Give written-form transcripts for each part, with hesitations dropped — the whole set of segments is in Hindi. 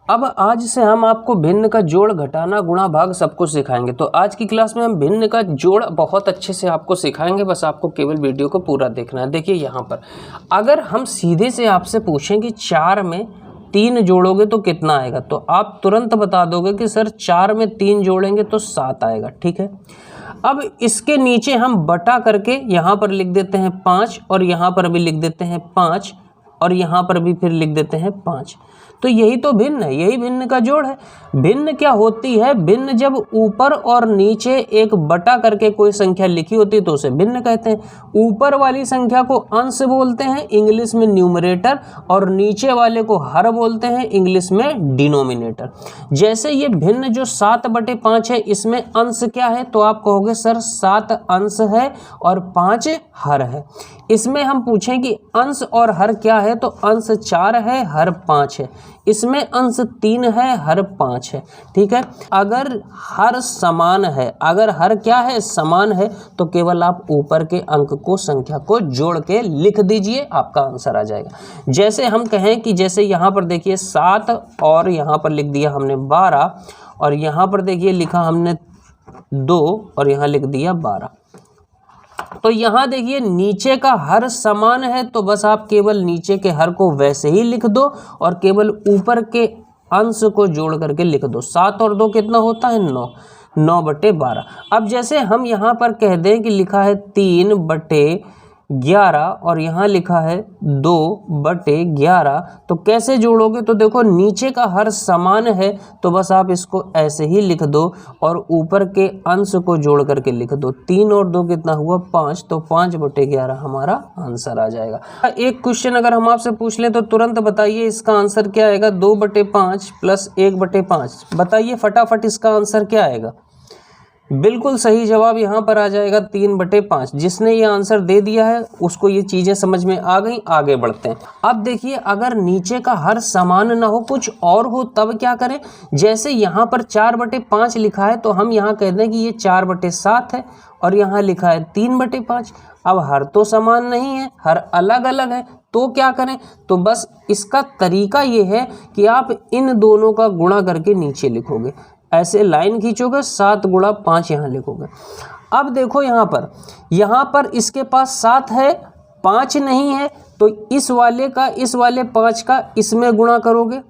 अब आज से हम आपको भिन्न का जोड़, घटाना, गुणा, भाग सब कुछ सिखाएंगे। तो आज की क्लास में हम भिन्न का जोड़ बहुत अच्छे से आपको सिखाएंगे, बस आपको केवल वीडियो को पूरा देखना है। देखिए यहाँ पर अगर हम सीधे से आपसे पूछें कि 4 में 3 जोड़ोगे तो कितना आएगा, तो आप तुरंत बता दोगे कि सर 4 में 3 जोड़ेंगे तो 7 आएगा। ठीक है, अब इसके नीचे हम बटा करके यहाँ पर लिख देते हैं 5 और यहाँ पर भी लिख देते हैं 5 और यहाँ पर भी फिर लिख देते हैं 5। तो यही तो भिन्न है, यही भिन्न का जोड़ है। भिन्न क्या होती है? भिन्न जब ऊपर और नीचे एक बटा करके कोई संख्या लिखी होती है तो उसे भिन्न कहते हैं। ऊपर वाली संख्या को अंश बोलते हैं, इंग्लिश में न्यूमरेटर, और नीचे वाले को हर बोलते हैं, इंग्लिश में डिनोमिनेटर। जैसे ये भिन्न जो 7/5 है, इसमें अंश क्या है? तो आप कहोगे सर 7 अंश है और 5 हर है। इसमें हम पूछें कि अंश और हर क्या है, तो अंश 4 है, हर 5 है। इसमें अंश 3 है, हर 5 है। ठीक है, अगर हर समान है, अगर हर क्या है? समान है, तो केवल आप ऊपर के अंक को, संख्या को जोड़ के लिख दीजिए, आपका आंसर आ जाएगा। जैसे हम कहें कि जैसे यहाँ पर देखिए 7 और यहाँ पर लिख दिया हमने 12 और यहाँ पर देखिए लिखा हमने 2 और यहाँ लिख दिया 12। तो यहाँ देखिए नीचे का हर समान है, तो बस आप केवल नीचे के हर को वैसे ही लिख दो और केवल ऊपर के अंश को जोड़ करके लिख दो। 7 और 2 कितना होता है? 9, 9/12। अब जैसे हम यहाँ पर कह दें कि लिखा है 3/11 और यहाँ लिखा है 2/11, तो कैसे जोड़ोगे? तो देखो नीचे का हर समान है, तो बस आप इसको ऐसे ही लिख दो और ऊपर के अंश को जोड़ करके लिख दो। 3 और 2 कितना हुआ? 5, तो 5/11 हमारा आंसर आ जाएगा। एक क्वेश्चन अगर हम आपसे पूछ लें तो तुरंत बताइए इसका आंसर क्या आएगा? 2/5 प्लस 1/5। बताइए फटाफट इसका आंसर क्या आएगा? बिल्कुल सही जवाब यहाँ पर आ जाएगा 3/5। जिसने ये आंसर दे दिया है उसको ये चीज़ें समझ में आ गई। आगे बढ़ते हैं। अब देखिए अगर नीचे का हर समान ना हो, कुछ और हो, तब क्या करें? जैसे यहाँ पर 4/5 लिखा है, तो हम यहाँ कह दें कि ये 4/7 है और यहाँ लिखा है 3/5। अब हर तो समान नहीं है, हर अलग अलग है, तो क्या करें? तो बस इसका तरीका ये है कि आप इन दोनों का गुणा करके नीचे लिखोगे, ऐसे लाइन खींचोगे, 7 × 5 यहाँ लिखोगे। अब देखो यहाँ पर इसके पास 7 है, 5 नहीं है, तो इस वाले का, इस वाले 5 का इसमें गुणा करोगे,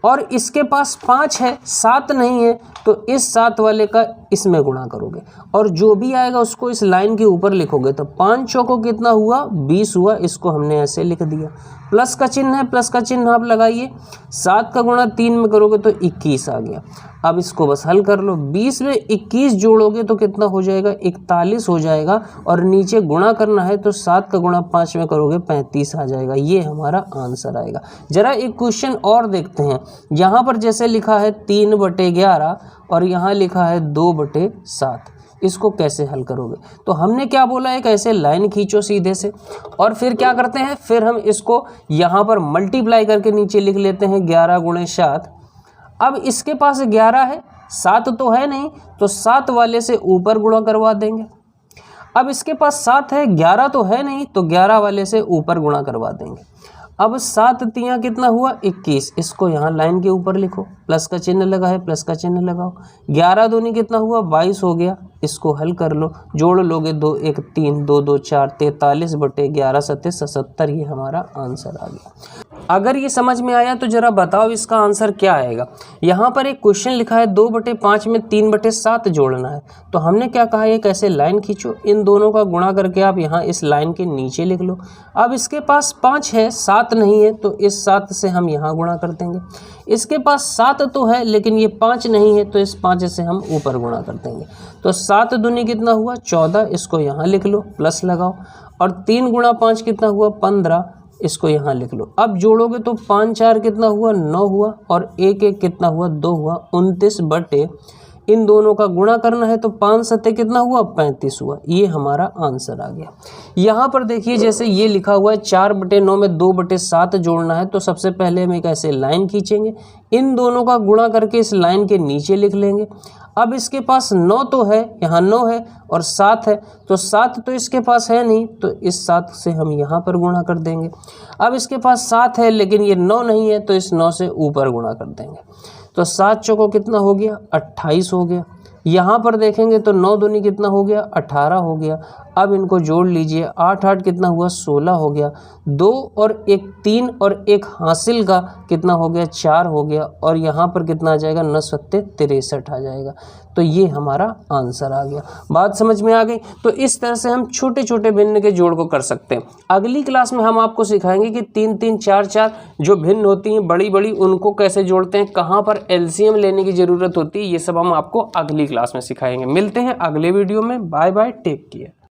और इसके पास 5 है, 7 नहीं है, तो इस 7 वाले का इसमें गुणा करोगे और जो भी आएगा उसको इस लाइन के ऊपर लिखोगे। तो 5 चौको कितना हुआ? 20 हुआ। इसको हमने ऐसे लिख दिया। प्लस का चिन्ह है, प्लस का चिन्ह आप लगाइए। 7 का गुणा 3 में करोगे तो 21 आ गया। अब इसको बस हल कर लो। 20 में 21 जोड़ोगे तो कितना हो जाएगा? 41 हो जाएगा। और नीचे गुणा करना है तो 7 का गुणा 5 में करोगे 35 आ जाएगा। ये हमारा आंसर आएगा। जरा एक क्वेश्चन और देखते हैं। यहाँ पर जैसे लिखा है 3/11 और यहाँ लिखा है 2/7, इसको कैसे हल करोगे? तो हमने क्या बोला? एक ऐसे लाइन खींचो सीधे से, और फिर क्या करते हैं? फिर हम इसको यहाँ पर मल्टीप्लाई करके नीचे लिख लेते हैं 11 × 7। अब इसके पास 11 है, 7 तो है नहीं, तो 7 वाले से ऊपर गुणा करवा देंगे। अब इसके पास 7 है, 11 तो है नहीं, तो 11 वाले से ऊपर गुणा करवा देंगे। अब 7 तियाँ कितना हुआ? 21। इसको यहाँ लाइन के ऊपर लिखो, प्लस का चिन्ह लगा है, प्लस का चिन्ह लगाओ। 11 दूनी कितना हुआ? 22 हो गया। इसको हल कर लो, जोड़ लोगे 2 1 3, 2 2 4, 43/11 7 77। ये हमारा आंसर आ गया। अगर ये समझ में आया तो जरा बताओ इसका आंसर क्या आएगा। यहाँ पर एक क्वेश्चन लिखा है 2/5 में 3/7 जोड़ना है, तो हमने क्या कहा? एक ऐसे लाइन खींचो, इन दोनों का गुणा करके आप यहाँ इस लाइन के नीचे लिख लो। अब इसके पास 5 है, 7 नहीं है, तो इस 7 से हम यहाँ गुणा कर देंगे। इसके पास 7 तो है लेकिन ये 5 नहीं है, तो इस 5 से हम ऊपर गुणा कर देंगे। तो 7 दूनी कितना हुआ? 14। इसको यहाँ लिख लो, प्लस लगाओ, और 3 × 5 कितना हुआ? 15। इसको यहाँ लिख लो। अब जोड़ोगे तो 5 4 कितना हुआ? 9 हुआ, और 1 1 कितना हुआ? 2 हुआ। 29 इन दोनों का गुणा करना है तो 5 7 कितना हुआ? 35 हुआ। ये हमारा आंसर आ गया। यहाँ पर देखिए जैसे ये लिखा हुआ है 4/9 में 2/7 जोड़ना है, तो सबसे पहले हम एक ऐसे लाइन खींचेंगे, इन दोनों का गुणा करके इस लाइन के नीचे लिख लेंगे। अब इसके पास 9 तो है, यहाँ 9 है और 7 है, तो 7 तो इसके पास है नहीं, तो इस 7 से हम यहाँ पर गुणा कर देंगे। अब इसके पास 7 है लेकिन ये 9 नहीं है, तो इस 9 से ऊपर गुणा कर देंगे। तो 7 चौको कितना हो गया, 28 हो गया। यहाँ पर देखेंगे तो 9 दूनी कितना हो गया, 18 हो गया। अब इनको जोड़ लीजिए, 8 8 कितना हुआ, 16 हो गया। 2 और 1 3 और 1 हासिल का कितना हो गया, 4 हो गया। और यहाँ पर कितना आ जाएगा, 9 सत्ते 63 आ जाएगा। तो ये हमारा आंसर आ गया। बात समझ में आ गई। तो इस तरह से हम छोटे छोटे भिन्न के जोड़ को कर सकते हैं। अगली क्लास में हम आपको सिखाएंगे कि 3 3 4 4 जो भिन्न होती हैं बड़ी बड़ी, उनको कैसे जोड़ते हैं, कहाँ पर एलसीएम लेने की ज़रूरत होती है, ये सब हम आपको अगली क्लास में सिखाएंगे। मिलते हैं अगले वीडियो में। Bye bye, take care.